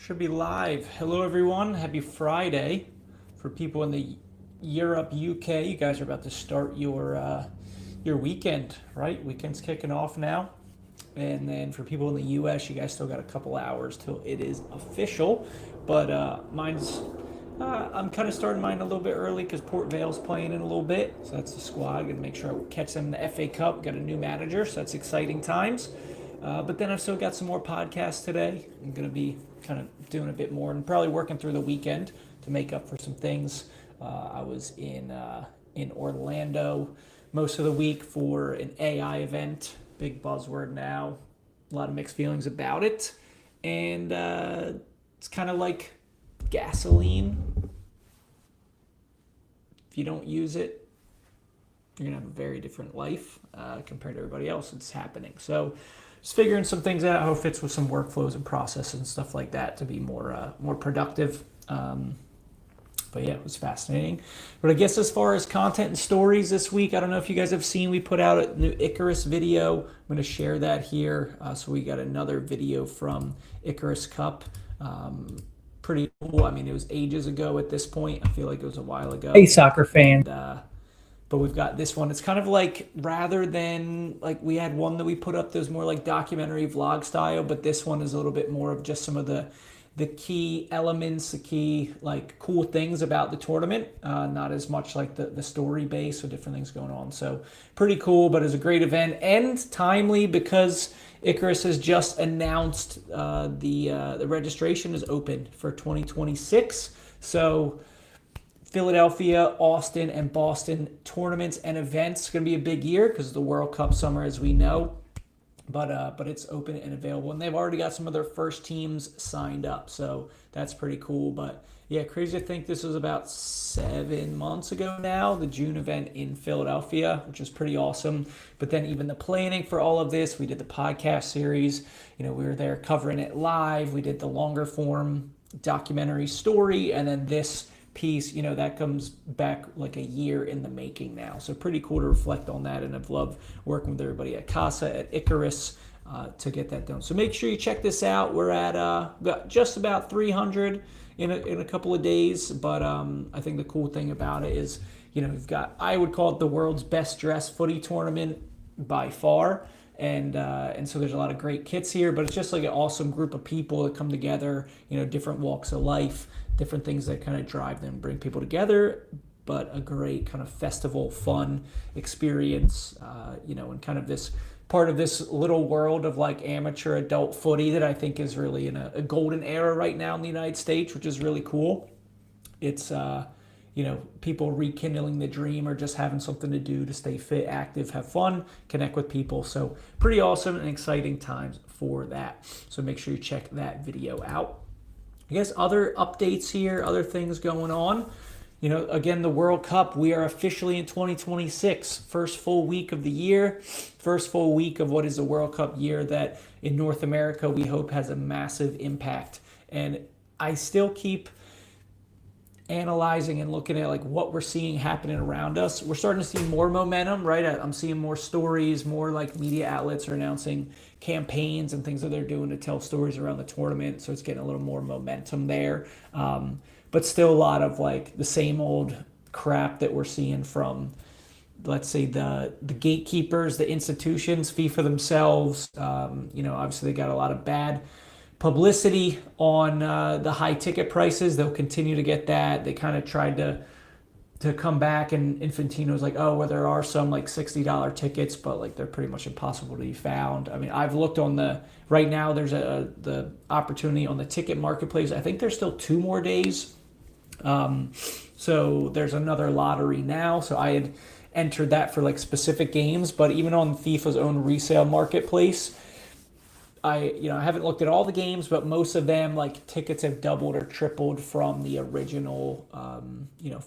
Should be live. Hello, everyone. Happy Friday. For people in the Europe, UK, you guys are about to start your weekend, right? Weekend's kicking off now. And then for people in the US, you guys still got a couple hours till it is official. But I'm kind of starting mine a little bit early because Port Vale's playing in a little bit. So that's the squad. Going to make sure I catch them in the FA Cup. Got a new manager, so that's exciting times. But then I've still got some more podcasts today. I'm going to be kind of doing a bit more and probably working through the weekend to make up for some things. I was in Orlando most of the week for an AI event. Big buzzword now. A lot of mixed feelings about it. And it's kind of like gasoline. If you don't use it, you're going to have a very different life compared to everybody else that's happening. So just figuring some things out, how it fits with some workflows and processes and stuff like that to be more productive. But yeah, it was fascinating. But I guess as far as content and stories this week, I don't know if you guys have seen, we put out a new Icarus video. I'm going to share that here. So we got another video from Icarus Cup. Pretty cool. I mean, it was ages ago at this point. I feel like it was a while ago. Hey, soccer fan. But we've got this one. It's kind of like, rather than like we had one that we put up that was more like documentary vlog style, but this one is a little bit more of just some of the key elements, the key like cool things about the tournament, not as much like the story base or different things going on. So pretty cool, but it's a great event and timely because Icarus has just announced the registration is open for 2026. So Philadelphia, Austin, and Boston tournaments and events. It's going to be a big year because of the World Cup summer, as we know. But it's open and available, and they've already got some of their first teams signed up, so that's pretty cool. But yeah, crazy to think this was about 7 months ago now, the June event in Philadelphia, which is pretty awesome. But then even the planning for all of this, we did the podcast series. We were there covering it live. We did the longer form documentary story, and then this piece, that comes back like a year in the making now. So pretty cool to reflect on that. And I've loved working with everybody at Casa, at Icarus, to get that done. So make sure you check this out. We're at got just about 300 in a couple of days. But I think the cool thing about it is, we've got, I would call it the world's best dressed footy tournament by far. And so there's a lot of great kits here, but it's just like an awesome group of people that come together, different walks of life, different things that kind of drive them, bring people together, but a great kind of festival, fun experience, and kind of this part of this little world of like amateur adult footy that I think is really in a golden era right now in the United States, which is really cool. It's, people rekindling the dream or just having something to do to stay fit, active, have fun, connect with people. So pretty awesome and exciting times for that. So make sure you check that video out. I guess other updates here, other things going on. Again, the World Cup, we are officially in 2026. First full week of the year. First full week of what is a World Cup year that in North America we hope has a massive impact. And I still keep analyzing and looking at like what we're seeing happening around us. We're starting to see more momentum, right? I'm seeing more stories, more like media outlets are announcing campaigns and things that they're doing to tell stories around the tournament. So it's getting a little more momentum there. But still a lot of like the same old crap that we're seeing from, let's say, the gatekeepers, the institutions, FIFA themselves. Obviously they got a lot of bad publicity on the high ticket prices. They'll continue to get that. They kind of tried to come back, and Infantino's like, oh, well, there are some like $60 tickets, but like they're pretty much impossible to be found. I mean, I've looked on right now there's the opportunity on the ticket marketplace. I think there's still 2 more days. So there's another lottery now. So I had entered that for like specific games, but even on FIFA's own resale marketplace, I haven't looked at all the games, but most of them, like, tickets have doubled or tripled from the original,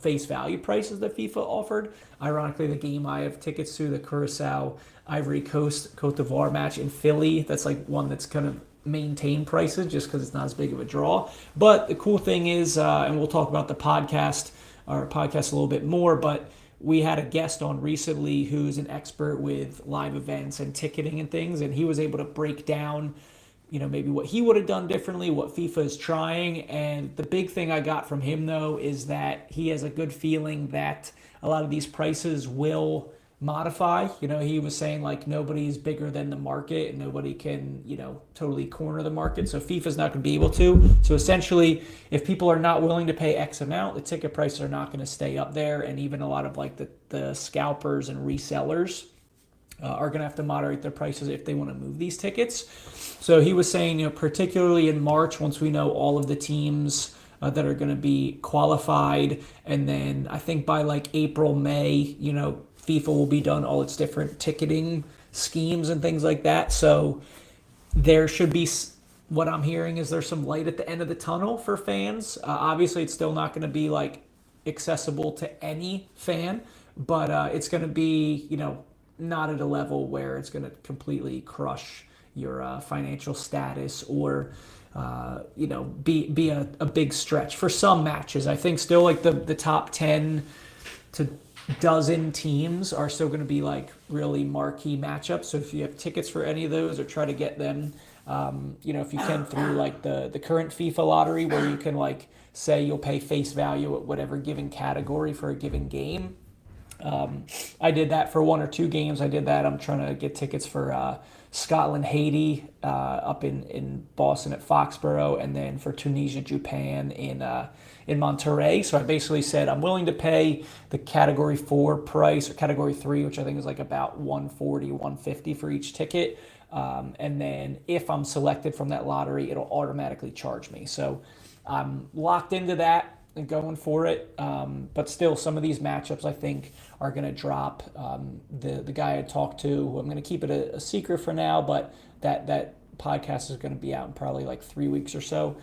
face value prices that FIFA offered. Ironically, the game I have tickets to, the Curacao Ivory Coast Cote d'Ivoire match in Philly, that's like one that's kind of maintained prices just because it's not as big of a draw. But the cool thing is, and we'll talk about the podcast a little bit more, but we had a guest on recently who's an expert with live events and ticketing and things, and he was able to break down maybe what he would have done differently, what FIFA is trying. And the big thing I got from him, though, is that he has a good feeling that a lot of these prices will modify. He was saying like nobody's bigger than the market and nobody can, totally corner the market. So FIFA's not going to be able to. So essentially, if people are not willing to pay X amount, the ticket prices are not going to stay up there. And even a lot of like the scalpers and resellers are going to have to moderate their prices if they want to move these tickets. So he was saying, particularly in March, once we know all of the teams that are going to be qualified, and then I think by like April, May, FIFA will be done all its different ticketing schemes and things like that. So there should be, what I'm hearing is there's some light at the end of the tunnel for fans. Obviously, it's still not going to be like accessible to any fan, but it's going to be, not at a level where it's going to completely crush your financial status or be a big stretch for some matches. I think still like the top 10 to dozen teams are still going to be like really marquee matchups. So if you have tickets for any of those, or try to get them, if you can, through like the current FIFA lottery, where you can like say you'll pay face value at whatever given category for a given game. I did that for 1 or 2 games. I did that. I'm trying to get tickets for Scotland, Haiti, up in Boston at Foxborough, and then for Tunisia, Japan in Monterrey. So I basically said I'm willing to pay the category 4 price, or category 3, which I think is like about 140, 150 for each ticket. And then if I'm selected from that lottery, it'll automatically charge me. So I'm locked into that and going for it. But still, some of these matchups I think are going to drop. The guy I talked to, who I'm going to keep it a secret for now, but that podcast is going to be out in probably like 3 weeks or so.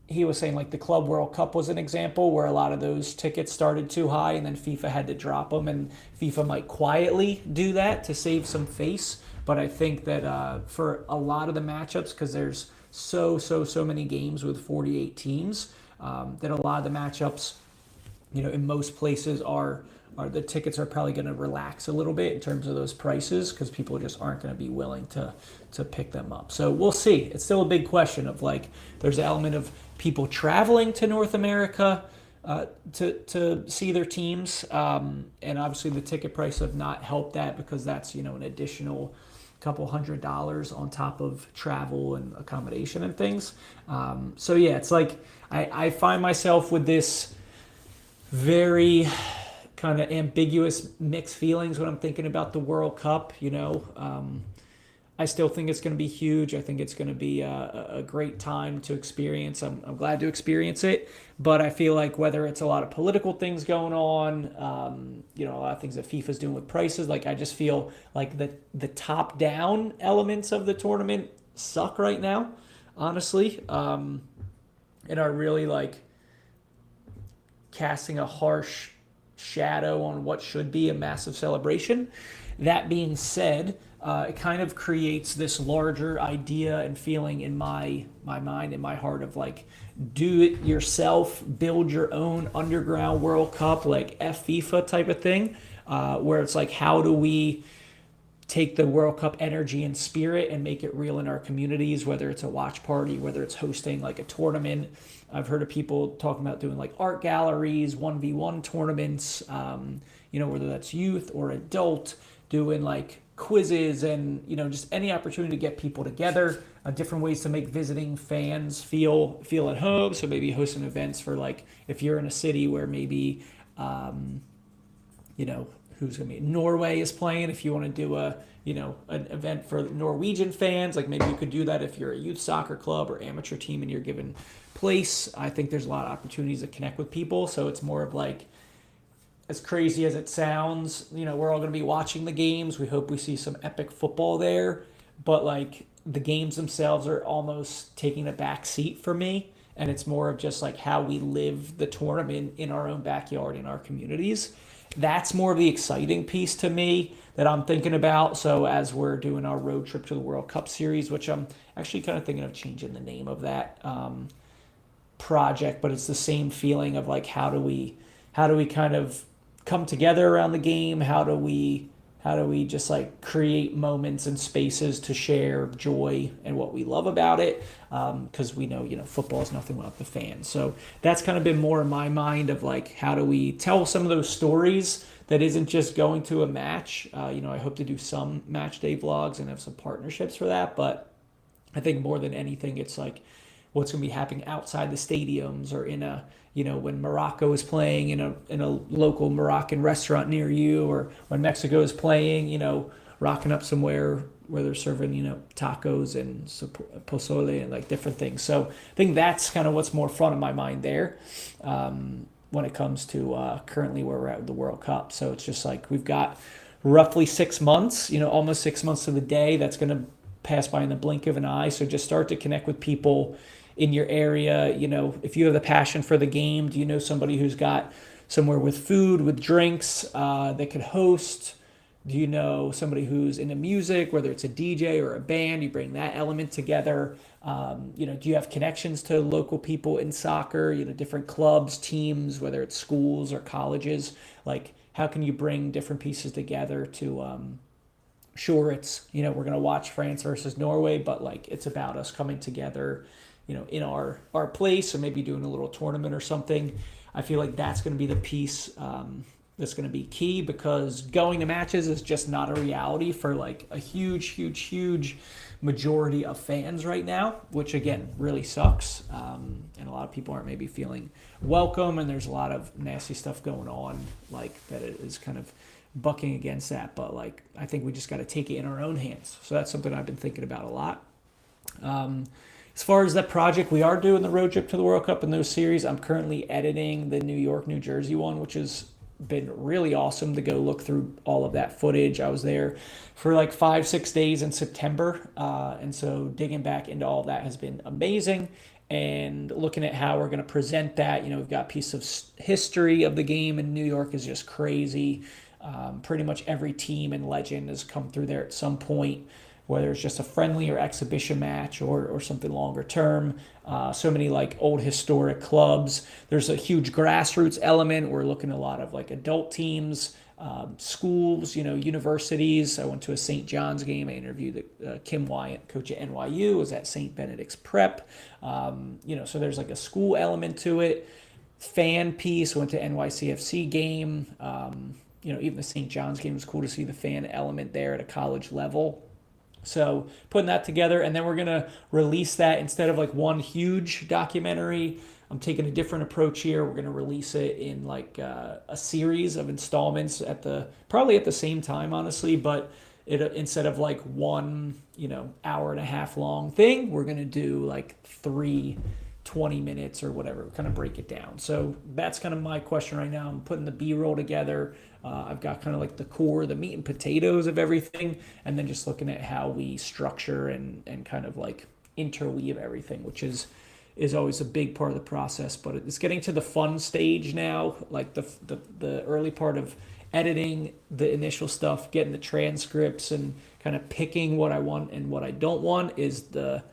He was saying like the Club World Cup was an example where a lot of those tickets started too high and then FIFA had to drop them, and FIFA might quietly do that to save some face. But I think that for a lot of the matchups, because there's so many games with 48 teams, that a lot of the matchups, in most places are the tickets are probably going to relax a little bit in terms of those prices, because people just aren't going to be willing to pick them up. So we'll see. It's still a big question of like, there's an element of people traveling to North America to see their teams, and obviously the ticket price have not helped that, because that's an additional couple $100 on top of travel and accommodation and things. So yeah, it's like I find myself with this very kind of ambiguous mixed feelings when I'm thinking about the World Cup. I still think it's going to be huge. I think it's going to be a great time to experience. I'm glad to experience it, but I feel like whether it's a lot of political things going on, a lot of things that FIFA's doing with prices, like I just feel like the top down elements of the tournament suck right now, honestly, and are really like casting a harsh shadow on what should be a massive celebration. That being said, it kind of creates this larger idea and feeling in my mind, in my heart, of like, do it yourself, build your own underground World Cup, like FIFA type of thing, where it's like, how do we take the World Cup energy and spirit and make it real in our communities, whether it's a watch party, whether it's hosting like a tournament. I've heard of people talking about doing like art galleries, 1v1 tournaments, whether that's youth or adult, doing like quizzes and, just any opportunity to get people together, different ways to make visiting fans feel at home. So maybe hosting events for like, if you're in a city where maybe, who's going to be Norway is playing, if you want to do an event for Norwegian fans, like maybe you could do that if you're a youth soccer club or amateur team in your given place. I think there's a lot of opportunities to connect with people. So it's more of like, as crazy as it sounds, we're all going to be watching the games. We hope we see some epic football there, but like the games themselves are almost taking a back seat for me. And it's more of just like how we live the tournament in our own backyard, in our communities. That's more of the exciting piece to me that I'm thinking about. So as we're doing our road trip to the World Cup series, which I'm actually kind of thinking of changing the name of that project, but it's the same feeling of like, how do we kind of come together around the game? How do we How do we just like create moments and spaces to share joy and what we love about it? Because we know, football is nothing without the fans. So that's kind of been more in my mind of like, how do we tell some of those stories that isn't just going to a match? I hope to do some match day vlogs and have some partnerships for that. But I think more than anything, it's like what's going to be happening outside the stadiums or in a, when Morocco is playing in a local Moroccan restaurant near you, or when Mexico is playing, rocking up somewhere where they're serving, tacos and pozole and like different things. So I think that's kind of what's more front of my mind there when it comes to currently where we're at with the World Cup. So it's just like we've got roughly 6 months, almost 6 months to the day. That's going to pass by in the blink of an eye. So just start to connect with people in your area. If you have the passion for the game, do you know somebody who's got somewhere with food, with drinks that could host? Do you know somebody who's into music, whether it's a DJ or a band? You bring that element together. Do you have connections to local people in soccer, different clubs, teams, whether it's schools or colleges? Like, how can you bring different pieces together to, sure, it's, we're going to watch France versus Norway, but like it's about us coming together, in our place, or maybe doing a little tournament or something. I feel like that's going to be the piece that's going to be key, because going to matches is just not a reality for like a huge majority of fans right now, which again really sucks. And a lot of people aren't maybe feeling welcome, and there's a lot of nasty stuff going on like that is kind of bucking against that. But like, I think we just got to take it in our own hands. So that's something I've been thinking about a lot. As far as that project, we are doing the road trip to the World Cup in those series. I'm currently editing the New York, New Jersey one, which has been really awesome to go look through all of that footage. I was there for like 5-6 days in September. And so digging back into all of that has been amazing. And looking at how we're going to present that, we've got a piece of history of the game in New York is just crazy. Pretty much every team and legend has come through there at some point, whether it's just a friendly or exhibition match or something longer term. So many like old historic clubs. There's a huge grassroots element. We're looking at a lot of like adult teams, schools, universities. I went to a St. John's game. I interviewed Kim Wyatt, coach at NYU, was at St. Benedict's Prep. So there's like a school element to it. Fan piece, went to NYCFC game. Even the St. John's game was cool to see the fan element there at a college level. So putting that together, and then we're going to release that instead of like one huge documentary. I'm taking a different approach here. We're going to release it in like a series of installments probably at the same time, honestly, but instead of like one, hour and a half long thing, we're going to do like 20 minutes or whatever, kind of break it down. So that's kind of my question right now. I'm putting the B-roll together. I've got kind of like the core, the meat and potatoes of everything, and then just looking at how we structure and kind of like interweave everything, which is always a big part of the process. But it's getting to the fun stage now, like the early part of editing, the initial stuff, getting the transcripts and kind of picking what I want and what I don't want is the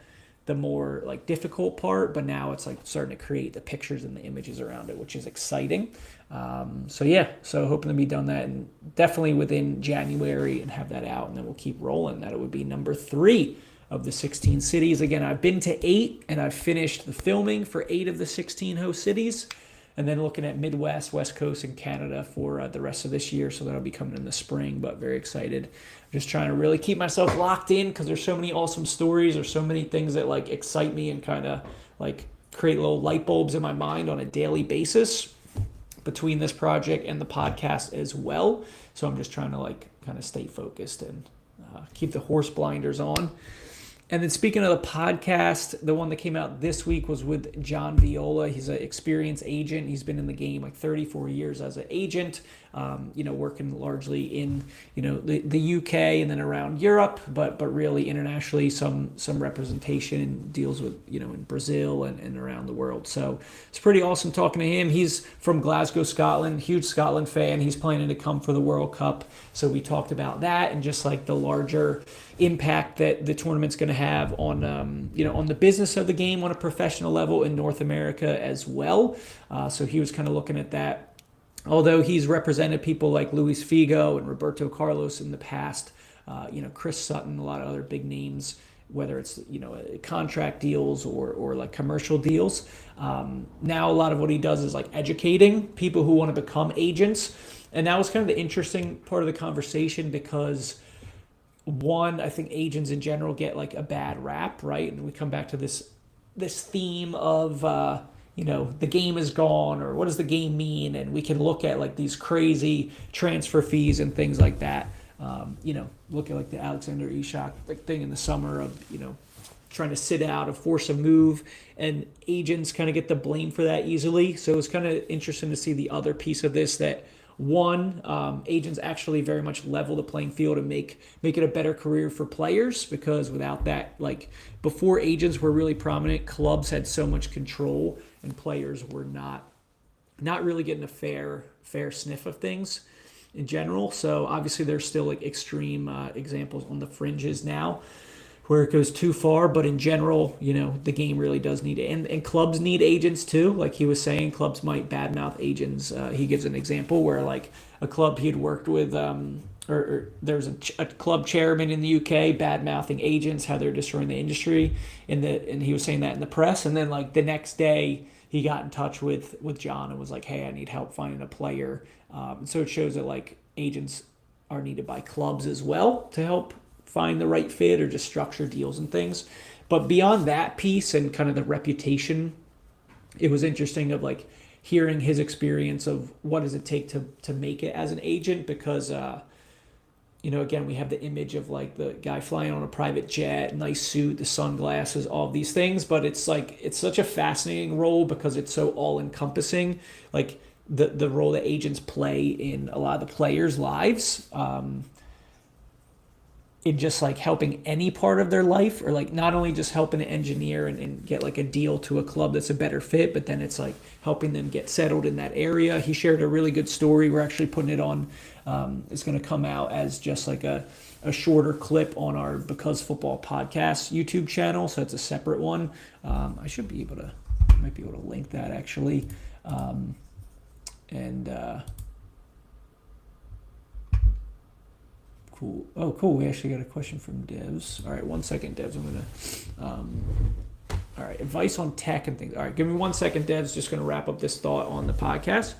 more like difficult part, but now it's like starting to create the pictures and the images around it, which is exciting. So hoping to be done that and definitely within January and have that out, and then we'll keep rolling. That it would be number 3 of the 16 cities. Again, I've been to 8 and I've finished the filming for 8 of the 16 host cities, and then looking at Midwest, West Coast, and Canada for the rest of this year. So that'll be coming in the spring, but very excited. I'm just trying to really keep myself locked in because there's so many awesome stories. There's so many things that like excite me and kind of like create little light bulbs in my mind on a daily basis between this project and the podcast as well. So I'm just trying to like kind of stay focused and keep the horse blinders on. And then speaking of the podcast, the one that came out this week was with John Viola. He's an experienced agent. He's been in the game like 34 years as an agent, working largely in, the UK and then around Europe, but really internationally, some representation and deals with, in Brazil and around the world. So it's pretty awesome talking to him. He's from Glasgow, Scotland, huge Scotland fan. He's planning to come for the World Cup. So we talked about that and just like the larger impact that the tournament's going to have on, on the business of the game on a professional level in North America as well. So he was kind of looking at that. although he's represented people like Luis Figo and Roberto Carlos in the past, Chris Sutton, a lot of other big names, whether it's contract deals or like commercial deals. Now a lot of what he does is like educating people who want to become agents, and that was kind of the interesting part of the conversation because one, I think agents in general get like a bad rap, right? And we come back to this theme of the game is gone, or what does the game mean? And we can look at like these crazy transfer fees and things like that. Look at like the Alexander Isak like thing in the summer of trying to sit out or force a move, and agents kind of get the blame for that easily. So it's kind of interesting to see the other piece of this, that one, agents actually very much level the playing field and make it a better career for players, because without that, like before agents were really prominent, clubs had so much control and players were not really getting a fair sniff of things in general. So obviously there's still like extreme examples on the fringes now where it goes too far, but in general, the game really does need it. And clubs need agents too. Like he was saying, clubs might badmouth agents. He gives an example where like a club he had worked with, or there's a club chairman in the UK bad-mouthing agents, how they're destroying the industry, and he was saying that in the press. And then like the next day he got in touch with John and was like, hey, I need help finding a player. So it shows that like agents are needed by clubs as well to help find the right fit or just structure deals and things. But beyond that piece and kind of the reputation, it was interesting of like hearing his experience of what does it take to make it as an agent, because again, we have the image of like the guy flying on a private jet, nice suit, the sunglasses, all these things, but it's like it's such a fascinating role because it's so all encompassing, like the role that agents play in a lot of the players' lives, in just like helping any part of their life, or like not only just helping an engineer and get like a deal to a club that's a better fit, but then it's like helping them get settled in that area. He shared a really good story. We're actually putting it on, it's going to come out as just like a shorter clip on our Because Football podcast YouTube channel. So it's a separate one. I might be able to link that actually. Cool. Oh, cool. We actually got a question from Devs. All right, 1 second, Devs. All right, advice on tech and things. All right, give me 1 second, Devs. Just going to wrap up this thought on the podcast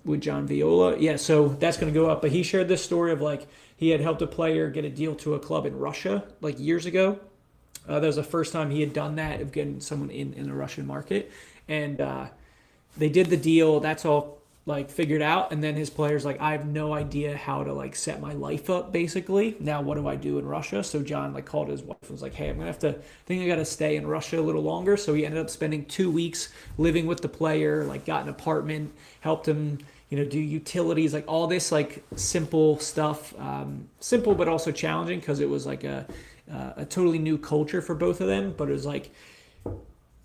with John Viola. Yeah, so that's going to go up. But he shared this story of like he had helped a player get a deal to a club in Russia like years ago. That was the first time he had done that, of getting someone in the Russian market. And they did the deal. That's all like figured out, and then his player's like, I have no idea how to like set my life up basically. Now what do I do in Russia? So John like called his wife and was like, hey, I think I gotta stay in Russia a little longer. So he ended up spending 2 weeks living with the player, like got an apartment, helped him do utilities, like all this like simple stuff, simple but also challenging because it was like a totally new culture for both of them. But it was like,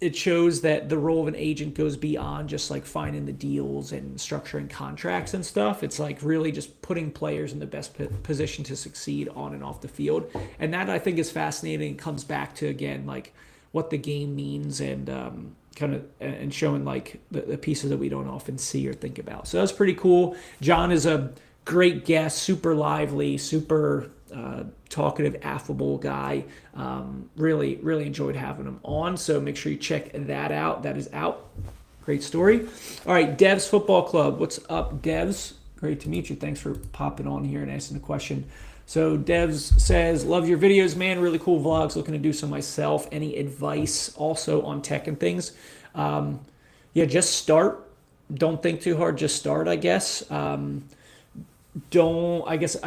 it shows that the role of an agent goes beyond just like finding the deals and structuring contracts and stuff. It's like really just putting players in the best position to succeed on and off the field. And that I think is fascinating. It comes back to, again, like what the game means and kind of and showing like the pieces that we don't often see or think about. So that's pretty cool. John is a great guest, super lively, super talkative, affable guy. Really enjoyed having him on. So make sure you check that out. That is out. Great story. All right, Devs Football Club. What's up, Devs? Great to meet you. Thanks for popping on here and asking the question. So Devs says, love your videos, man. Really cool vlogs. Looking to do some myself. Any advice also on tech and things? Just start. Don't think too hard. Just start, I guess. I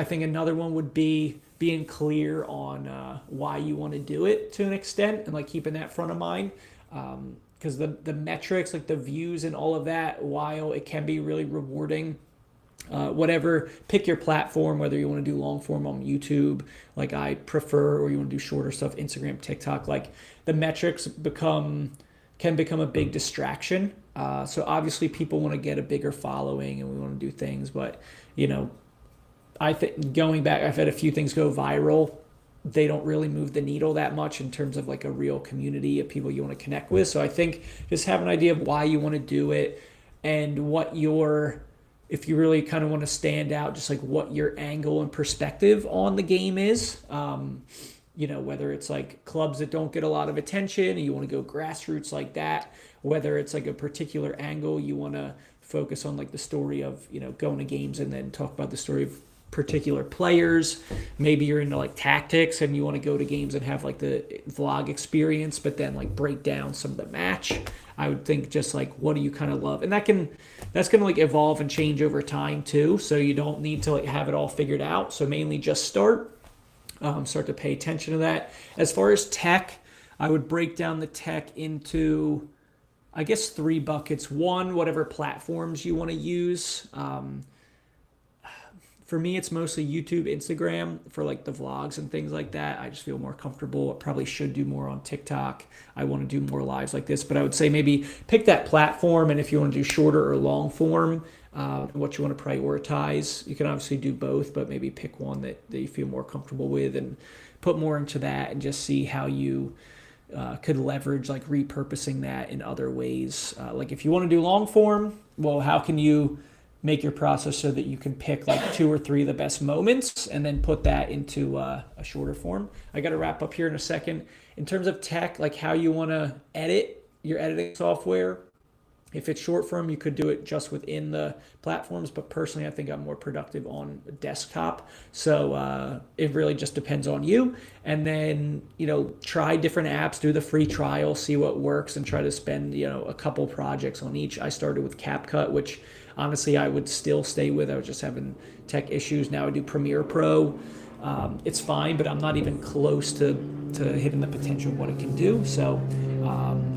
think another one would be being clear on why you want to do it to an extent, and like keeping that front of mind. Because the metrics, like the views and all of that, while it can be really rewarding, pick your platform, whether you want to do long form on YouTube, like I prefer, or you want to do shorter stuff, Instagram, TikTok, like the metrics can become a big distraction. So obviously people want to get a bigger following and we want to do things, but I think going back, I've had a few things go viral. They don't really move the needle that much in terms of like a real community of people you want to connect with. So I think just have an idea of why you want to do it and what your if you really kind of want to stand out, just like what your angle and perspective on the game is. Whether it's like clubs that don't get a lot of attention and you want to go grassroots like that, whether it's like a particular angle you want to focus on, like the story of, going to games and then talk about the story of particular players. Maybe you're into like tactics and you want to go to games and have like the vlog experience, but then like break down some of the match. I would think just like, what do you kind of love? And that's going to like evolve and change over time too. So you don't need to like have it all figured out. So mainly just start to pay attention to that. As far as tech, I would break down the tech into, I guess, 3 buckets. One, whatever platforms you want to use. For me, it's mostly YouTube, Instagram for like the vlogs and things like that. I just feel more comfortable. I probably should do more on TikTok. I want to do more lives like this, but I would say maybe pick that platform. And if you want to do shorter or long form, what you want to prioritize, you can obviously do both, but maybe pick one that you feel more comfortable with and put more into that and just see how you could leverage like repurposing that in other ways. Like if you want to do long form, well, how can you make your process so that you can pick like 2 or 3 of the best moments and then put that into a shorter form. I got to wrap up here in a second. In terms of tech, like how you want to edit your editing software, if it's short form, you could do it just within the platforms, but personally, I think I'm more productive on desktop. So it really just depends on you. And then, try different apps, do the free trial, see what works, and try to spend, a couple projects on each. I started with CapCut, which honestly I would still stay with. I was just having tech issues. Now I do Premiere Pro. It's fine, but I'm not even close to hitting the potential of what it can do. So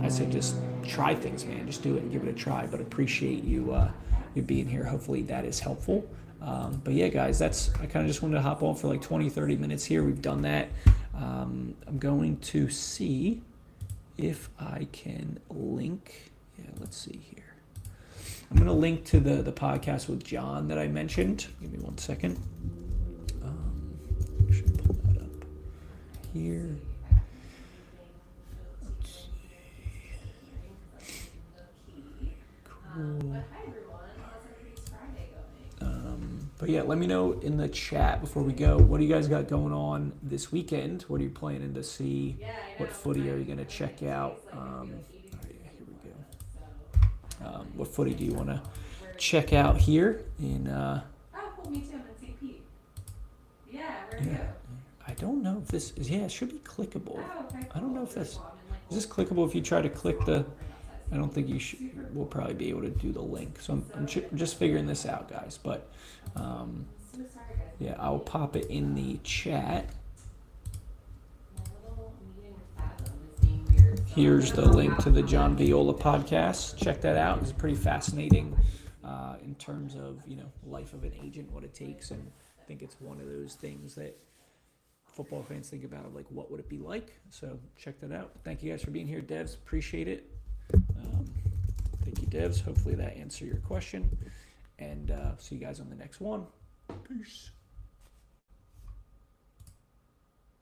I say just try things, man. Just do it and give it a try. But appreciate you being here. Hopefully that is helpful. But yeah, guys, I kind of just wanted to hop on for like 20, 30 minutes here. We've done that. I'm going to see if I can link. Yeah, let's see here. I'm going to link to the podcast with John that I mentioned. Give me 1 second. I should pull that up here. Let's see. Cool. But yeah, let me know in the chat before we go. What do you guys got going on this weekend? What are you planning to see? What footy are you going to check out? What footy do you want to check out here in Oh, cool, me too. I'm in St. Pete. Yeah, where are you? I don't know if this is, it should be clickable. Oh, okay, cool. I don't know if is this clickable if you try to click the, I don't think you should, we'll probably be able to do the link. So I'm just figuring this out, guys. But yeah, I'll pop it in the chat. Here's the link to the John Viola podcast. Check that out. It's pretty fascinating in terms of, life of an agent, what it takes. And I think it's one of those things that football fans think about, like, what would it be like? So check that out. Thank you guys for being here, Devs. Appreciate it. Thank you, Devs. Hopefully that answered your question. And see you guys on the next one. Peace.